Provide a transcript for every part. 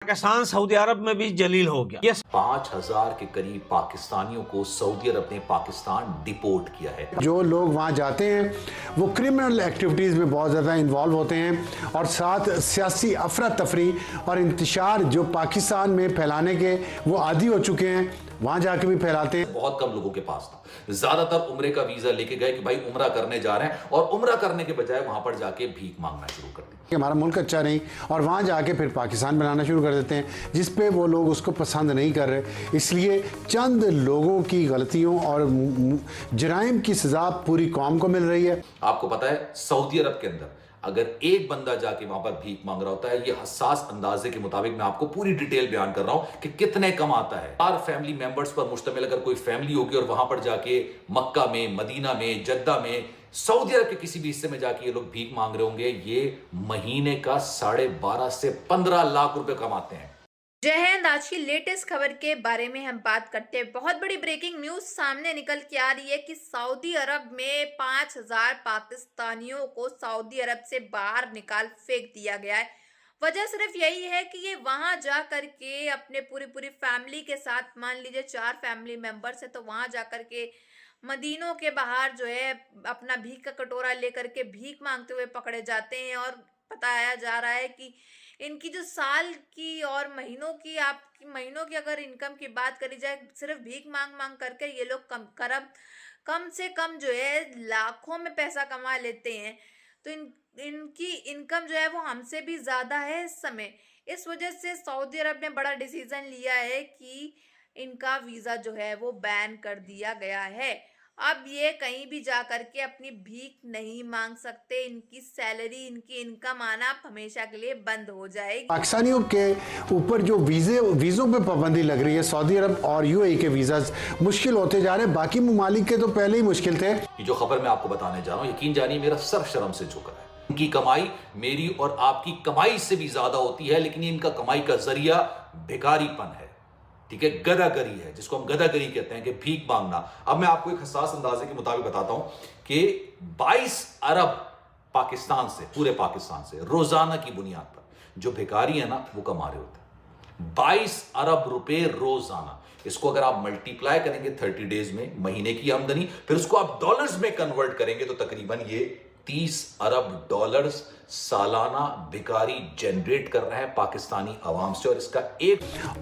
Pakistan Saudi अरब में भी जलील हो गया। ये 5,000 के करीब पाकिस्तानियों को सऊदी अरब ने पाकिस्तान डिपोर्ट किया है। जो लोग वहाँ जाते हैं वो क्रिमिनल एक्टिविटीज़ में बहुत ज़्यादा इन्वॉल्व होते हैं और साथ सियासी अफरा तफरी और इंतशार जो पाकिस्तान में फैलाने के वो आदी हो चुके हैं, वहाँ जाके भी फैलाते हैं। बहुत कम लोगों के पास था, ज्यादातर उम्रे का वीजा लेके गए कि भाई उम्रा करने जा रहे हैं, और उम्रा करने के बजाय वहां पर जाके भीख मांगना शुरू कर दी। हमारा मुल्क अच्छा नहीं, और वहाँ जाके फिर पाकिस्तान बनाना शुरू कर देते हैं जिस पे वो लोग उसको पसंद नहीं कर रहे। इसलिए चंद लोगों की गलतियों और जराइम की सजा पूरी कौम को मिल रही है। आपको पता है सऊदी अरब के अंदर अगर एक बंदा जाके वहां पर भीख मांग रहा होता है, ये हसास अंदाजे के मुताबिक मैं आपको पूरी डिटेल बयान कर रहा हूं कि कितने कमाता है। 4 फैमिली मेंबर्स पर मुश्तमिल अगर कोई फैमिली होगी और वहां पर जाके मक्का में, मदीना में, जद्दा में, सऊदी अरब के किसी भी हिस्से में जाके ये लोग भीख मांग रहे होंगे, ये महीने का 12.5 से 15 लाख रुपए कमाते हैं। जय हिंद। आज की लेटेस्ट खबर के बारे में हम बात करते हैं। बहुत बड़ी ब्रेकिंग न्यूज सामने निकल के आ रही है कि सऊदी अरब में 5,000 पाकिस्तानियों को सऊदी अरब से बाहर निकाल फेंक दिया गया है। वजह सिर्फ यही है कि ये वहां जा करके अपने पूरी फैमिली के साथ, मान लीजिए 4 फैमिली मेंबर्स है, तो वहां जा करके मदीनों के बाहर जो है अपना भीख का कटोरा लेकर के भीख मांगते हुए पकड़े जाते हैं। और बताया जा रहा है कि इनकी जो साल की और महीनों की अगर इनकम की बात करी जाए, सिर्फ भीख मांग मांग करके ये लोग कम से कम जो है लाखों में पैसा कमा लेते हैं। तो इनकी इनकम जो है वो हमसे भी ज्यादा है इस समय। इस वजह से सऊदी अरब ने बड़ा डिसीजन लिया है कि इनका वीजा जो है वो बैन कर दिया गया है। अब ये कहीं भी जा करके अपनी भीख नहीं मांग सकते। इनकी सैलरी, इनकी इनकम आना हमेशा के लिए बंद हो जाएगी। पाकिस्तानियों के ऊपर जो वीज़ों पे पाबंदी लग रही है, सऊदी अरब और यूएई के वीज़ा मुश्किल होते जा रहे हैं। बाकी ममालिक के तो पहले ही मुश्किल थे। ये जो खबर मैं आपको बताने जा रहा हूं, यकीन जानिए मेरा सर शर्म से झुक रहा है। इनकी कमाई मेरी और आपकी कमाई से भी ज्यादा होती है, लेकिन इनका कमाई का जरिया भिखारीपन है, ठीक है, गदागरी है, जिसको हम गदागरी कहते हैं कि भीख मांगना। अब मैं आपको एक हसास अंदाजे के मुताबिक बताता हूं कि 22 अरब पाकिस्तान से, पूरे पाकिस्तान से रोजाना की बुनियाद पर जो भिखारी है ना वो कमा रहे होते हैं 22 अरब रुपए रोजाना। इसको अगर आप मल्टीप्लाई करेंगे 30 डेज में, महीने की आमदनी, फिर उसको आप डॉलर्स में कन्वर्ट करेंगे तो तकरीबन ये 30 अरब डॉलर्स सालाना भिखारी जनरेट कर रहे हैं पाकिस्तानी आवाम से। और इसका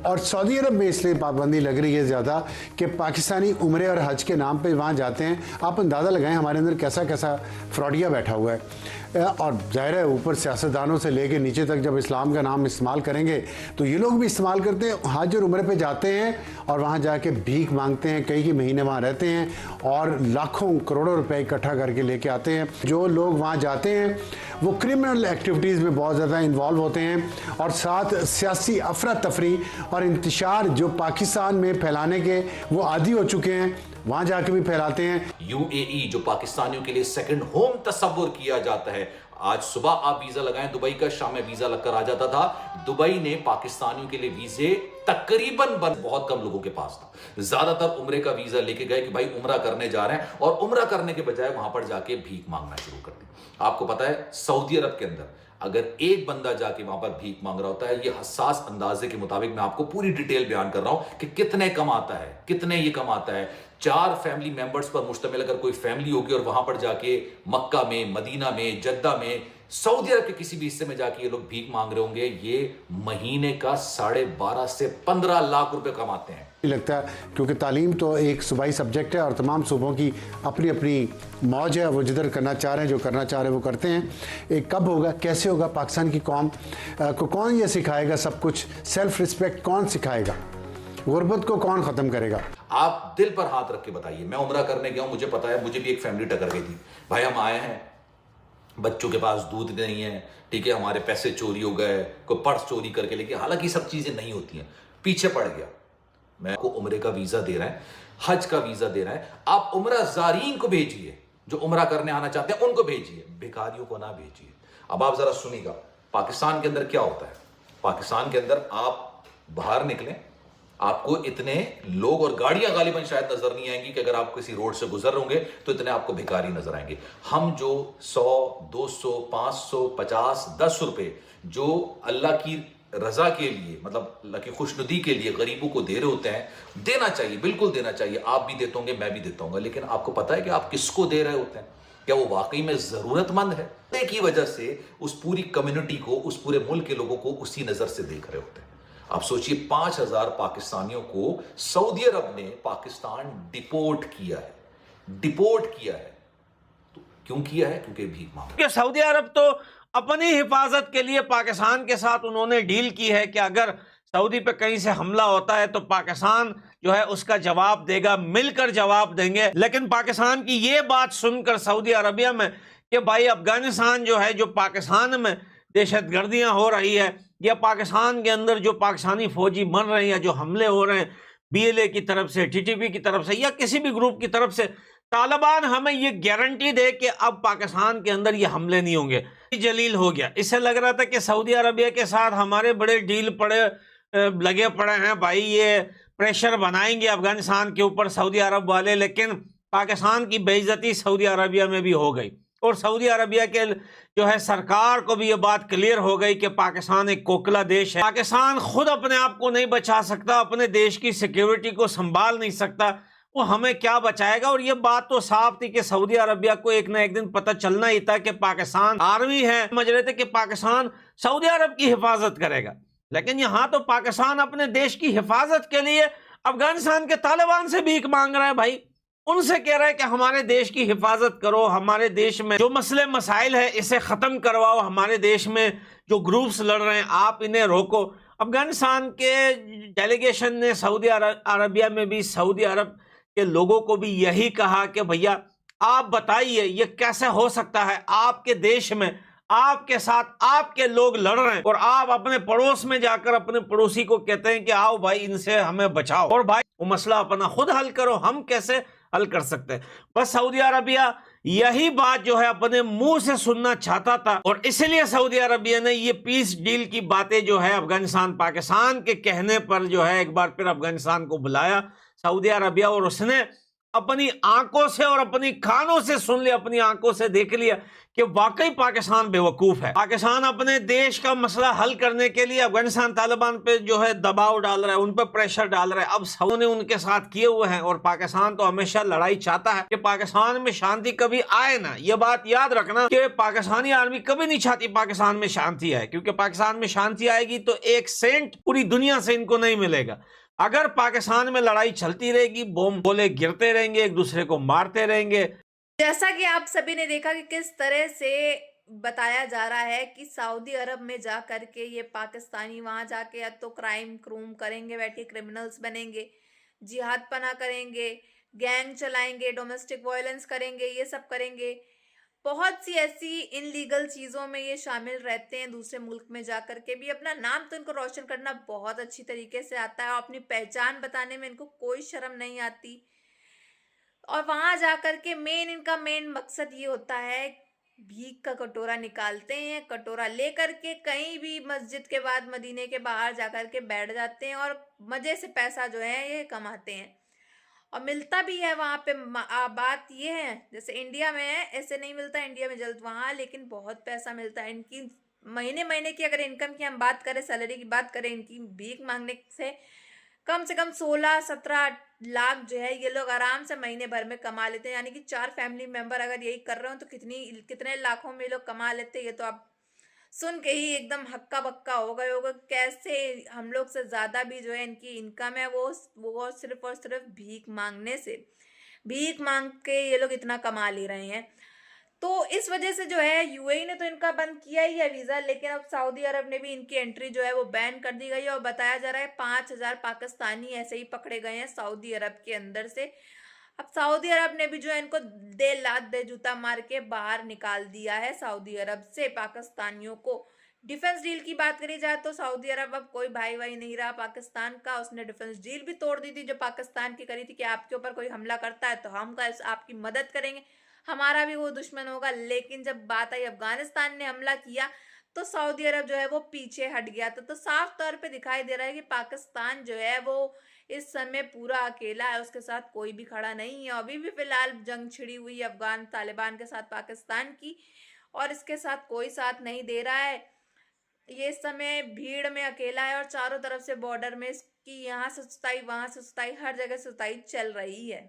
और सऊदी अरब में इसलिए पाबंदी लग रही है ज़्यादा कि पाकिस्तानी उम्रे और हज के नाम पे वहाँ जाते हैं। आप अंदाज़ा लगाएं हमारे अंदर कैसा कैसा फ्रॉडिया बैठा हुआ है। और ज़ाहिर है ऊपर सियासतदानों से लेके नीचे तक जब इस्लाम का नाम इस्तेमाल करेंगे तो ये लोग भी इस्तेमाल करते हैं। हज और उम्रे पे जाते हैं और वहाँ जाके भीख मांगते हैं, कई महीने वहाँ रहते हैं और लाखों करोड़ों रुपए इकट्ठा करके लेके आते हैं। जो लोग वहाँ जाते हैं वो क्रिमिनल एक्टिविटीज़ में बहुत ज़्यादा इन्वॉल्व होते हैं और साथ सियासी अफरा तफरी और इंतशार जो पाकिस्तान में फैलाने के वो आदी हो चुके हैं, वहां जाके भी फैलाते हैं। यूएई जो पाकिस्तानियों के लिए सेकंड होम तस्वुर किया जाता है, आज सुबह आप वीजा लगाएं दुबई का, शाम में वीजा लगकर आ जाता था। दुबई ने पाकिस्तानियों के लिए वीजे तकरीबन बहुत कम लोगों के पास था, ज्यादातर उम्रे का वीजा लेके गए कि भाई उम्रा करने जा रहे हैं, और उम्रा करने के बजाय वहां पर जाके भीख मांगना शुरू कर दी। आपको पता है सऊदी अरब के अंदर अगर एक बंदा जाके वहां पर भीख मांग रहा होता है, ये हसास अंदाजे के मुताबिक मैं आपको पूरी डिटेल बयान कर रहा हूं कि कितने कमाता है, कितने ये कमाता है। 4 फैमिली मेंबर्स पर मुश्तमिल अगर कोई फैमिली होगी और वहां पर जाके मक्का में, मदीना में, जद्दा में, सऊदी अरब के किसी भी हिस्से में जाके ये लोग भीख मांग रहे होंगे, ये महीने का 12.5 से 15 लाख रुपए कमाते हैं। लगता है क्योंकि तालीम तो एक सूबाई सब्जेक्ट है और तमाम सूबों की अपनी अपनी मौज है, वो जिधर करना चाह रहे हैं, जो करना चाह रहे हैं वो करते हैं। एक कब होगा, कैसे होगा, पाकिस्तान की कौम को कौन ये सिखाएगा सब कुछ, सेल्फ रिस्पेक्ट कौन सिखाएगा, गुर्बत को कौन ख़त्म करेगा। आप दिल पर हाथ रख के बताइए। मैं उम्रा करने गया हूं, मुझे पता है, मुझे भी एक फैमिली टकर गई थी। भाई हम आए हैं, बच्चों के पास दूध नहीं है, ठीक है, हमारे पैसे चोरी हो गए, कोई पर्स चोरी करके लेके, हालांकि सब चीजें नहीं होती हैं, पीछे पड़ गया। मैं आपको उम्रे का वीजा दे रहा है, हज का वीजा दे रहा है, आप उम्रा ज़ारीन को भेजिए, जो उम्रा करने आना चाहते हैं उनको भेजिए, भिखारियों को ना भेजिए। अब आप जरा सुनिएगा पाकिस्तान के अंदर क्या होता है। पाकिस्तान के अंदर आप बाहर निकलें, आपको इतने लोग और गाड़ियां गालिबन शायद नजर नहीं आएंगी कि अगर आप किसी रोड से गुजर रहे होंगे तो इतने आपको भिखारी नजर आएंगे। हम जो 100, 200, 500, 50, 10 रुपए जो अल्लाह की रजा के लिए, मतलब अल्लाह की खुशनुदी के लिए गरीबों को दे रहे होते हैं, देना चाहिए, बिल्कुल देना चाहिए। आप भी देते होंगे, मैं भी देता हूंगा, लेकिन आपको पता है कि आप किसको दे रहे होते हैं? क्या वो वाकई में जरूरतमंद है? एक ही वजह से उस पूरी कम्युनिटी को, उस पूरे मुल्क के लोगों को उसी नजर से देख रहे होते हैं। आप सोचिए, 5,000 पाकिस्तानियों को सऊदी अरब ने पाकिस्तान डिपोर्ट किया है। डिपोर्ट किया है तो क्यों किया है? क्योंकि भीख मांग। कि सऊदी अरब तो अपनी हिफाजत के लिए पाकिस्तान के साथ उन्होंने डील की है कि अगर सऊदी पे कहीं से हमला होता है तो पाकिस्तान जो है उसका जवाब देगा, मिलकर जवाब देंगे। लेकिन पाकिस्तान की ये बात सुनकर सऊदी अरबिया में कि भाई अफगानिस्तान जो है, जो पाकिस्तान में दहशतगर्दियां हो रही है, या पाकिस्तान के अंदर जो पाकिस्तानी फौजी मर रहे हैं या जो हमले हो रहे हैं BLA की तरफ से, TTP की तरफ से या किसी भी ग्रुप की तरफ से, तालिबान हमें ये गारंटी दे कि अब पाकिस्तान के अंदर ये हमले नहीं होंगे। जलील हो गया। इससे लग रहा था कि सऊदी अरबिया के साथ हमारे बड़े डील लगे पड़े हैं भाई, ये प्रेशर बनाएंगे अफगानिस्तान के ऊपर सऊदी अरब वाले। लेकिन पाकिस्तान की बेइज्जती सऊदी अरबिया में भी हो गई और सऊदी अरबिया के जो है सरकार को भी ये बात क्लियर हो गई कि पाकिस्तान एक कोकला देश है। पाकिस्तान खुद अपने आप को नहीं बचा सकता, अपने देश की सिक्योरिटी को संभाल नहीं सकता, वो हमें क्या बचाएगा। और ये बात तो साफ थी कि सऊदी अरबिया को एक ना एक दिन पता चलना ही था कि पाकिस्तान आर्मी है, समझ रहे थे कि पाकिस्तान सऊदी अरब की हिफाजत करेगा। लेकिन यहां तो पाकिस्तान अपने देश की हिफाजत के लिए अफगानिस्तान के तालिबान से भीख मांग रहा है भाई। उनसे कह रहा है कि हमारे देश की हिफाजत करो, हमारे देश में जो मसले मसाइल है इसे खत्म करवाओ, हमारे देश में जो ग्रुप्स लड़ रहे हैं आप इन्हें रोको। अफगानिस्तान के डेलीगेशन ने सऊदी अरबिया में भी सऊदी अरब के लोगों को भी यही कहा कि भैया आप बताइए ये कैसे हो सकता है, आपके देश में आपके साथ आपके लोग लड़ रहे हैं और आप अपने पड़ोस में जाकर अपने पड़ोसी को कहते हैं कि आओ भाई इनसे हमें बचाओ, और भाई वो मसला अपना खुद हल करो, हम कैसे हल कर सकते हैं। बस सऊदी अरबिया यही बात जो है अपने मुंह से सुनना चाहता था और इसलिए सऊदी अरबिया ने ये पीस डील की बातें जो है अफगानिस्तान पाकिस्तान के कहने पर जो है एक बार फिर अफगानिस्तान को बुलाया सऊदी अरबिया, और उसने अपनी आंखों से और अपनी कानों से सुन लिया, अपनी आंखों से देख लिया कि वाकई पाकिस्तान बेवकूफ है। पाकिस्तान अपने देश का मसला हल करने के लिए अफगानिस्तान तालिबान पे जो है दबाव डाल रहा है, उन पर प्रेशर डाल रहा है। अब सऊदी ने उनके साथ किए हुए हैं और पाकिस्तान तो हमेशा लड़ाई चाहता है कि पाकिस्तान में शांति कभी आए ना। यह बात याद रखना कि पाकिस्तानी आर्मी कभी नहीं चाहती पाकिस्तान में शांति आए, क्योंकि पाकिस्तान में शांति आएगी तो एक सेंट पूरी दुनिया से इनको नहीं मिलेगा। अगर पाकिस्तान में लड़ाई चलती रहेगी, बम गोले गिरते रहेंगे, एक दूसरे को मारते रहेंगे। जैसा कि आप सभी ने देखा कि किस तरह से बताया जा रहा है कि सऊदी अरब में जा करके ये पाकिस्तानी वहां जाके या तो क्राइम करेंगे, बैठे क्रिमिनल्स बनेंगे, जिहाद पना करेंगे, गैंग चलाएंगे, डोमेस्टिक वायलेंस करेंगे, ये सब करेंगे। बहुत सी ऐसी इनलीगल चीज़ों में ये शामिल रहते हैं। दूसरे मुल्क में जा कर के भी अपना नाम तो इनको रोशन करना बहुत अच्छी तरीके से आता है और अपनी पहचान बताने में इनको कोई शर्म नहीं आती। और वहां जाकर के इनका मेन मकसद ये होता है, भीख का कटोरा निकालते हैं, कटोरा लेकर के कहीं भी मस्जिद के बाद मदीने के बाहर जाकर के बैठ जाते हैं और मजे से पैसा जो है ये कमाते हैं और मिलता भी है वहां पे। बात ये है जैसे इंडिया में है, ऐसे नहीं मिलता इंडिया में जल्द वहां, लेकिन बहुत पैसा मिलता है इनकी। महीने की अगर इनकम की हम बात करें, सैलरी की बात करें, इनकी भीख मांगने से कम 16-17 लाख जो है ये लोग आराम से महीने भर में कमा लेते हैं। यानी कि 4 फैमिली मेंबर अगर यही कर रहे हो तो कितने लाखों में लोग कमा लेते हैं। ये तो आप सुन के ही एकदम हक्का बक्का हो गए होगा कैसे हम लोग से ज्यादा भी जो है इनकी इनकम है वो सिर्फ और सिर्फ भीख मांगने से, भीख मांग के ये लोग इतना कमा ले रहे हैं। तो इस वजह से जो है यूएई ने तो इनका बंद किया ही है वीजा, लेकिन अब सऊदी अरब ने भी इनकी एंट्री जो है वो बैन कर दी गई है और बताया जा रहा है 5,000 पाकिस्तानी ऐसे ही पकड़े गए हैं सऊदी अरब के अंदर से। अब सऊदी अरब ने भी जो है इनको दे लात दे जूता मार के बाहर निकाल दिया है सऊदी अरब से पाकिस्तानियों को। डिफेंस डील की बात करी जाए तो सऊदी अरब अब कोई भाई नहीं रहा पाकिस्तान का। उसने डिफेंस डील भी तोड़ दी थी जो पाकिस्तान की करी थी कि आपके ऊपर कोई हमला करता है तो हम आपकी मदद करेंगे, हमारा भी वो दुश्मन होगा। लेकिन जब बात आई अफगानिस्तान ने हमला किया तो सऊदी अरब जो है वो पीछे हट गया था। तो साफ तौर पे दिखाई दे रहा है कि पाकिस्तान जो है वो इस समय पूरा अकेला है, उसके साथ कोई भी खड़ा नहीं है। अभी भी फिलहाल जंग छिड़ी हुई है अफगान तालिबान के साथ पाकिस्तान की, और इसके साथ कोई साथ नहीं दे रहा है। ये इस समय भीड़ में अकेला है और चारों तरफ से बॉर्डर में इसकी यहाँ से सुताई वहां से सुताई हर जगह सुताई चल रही है।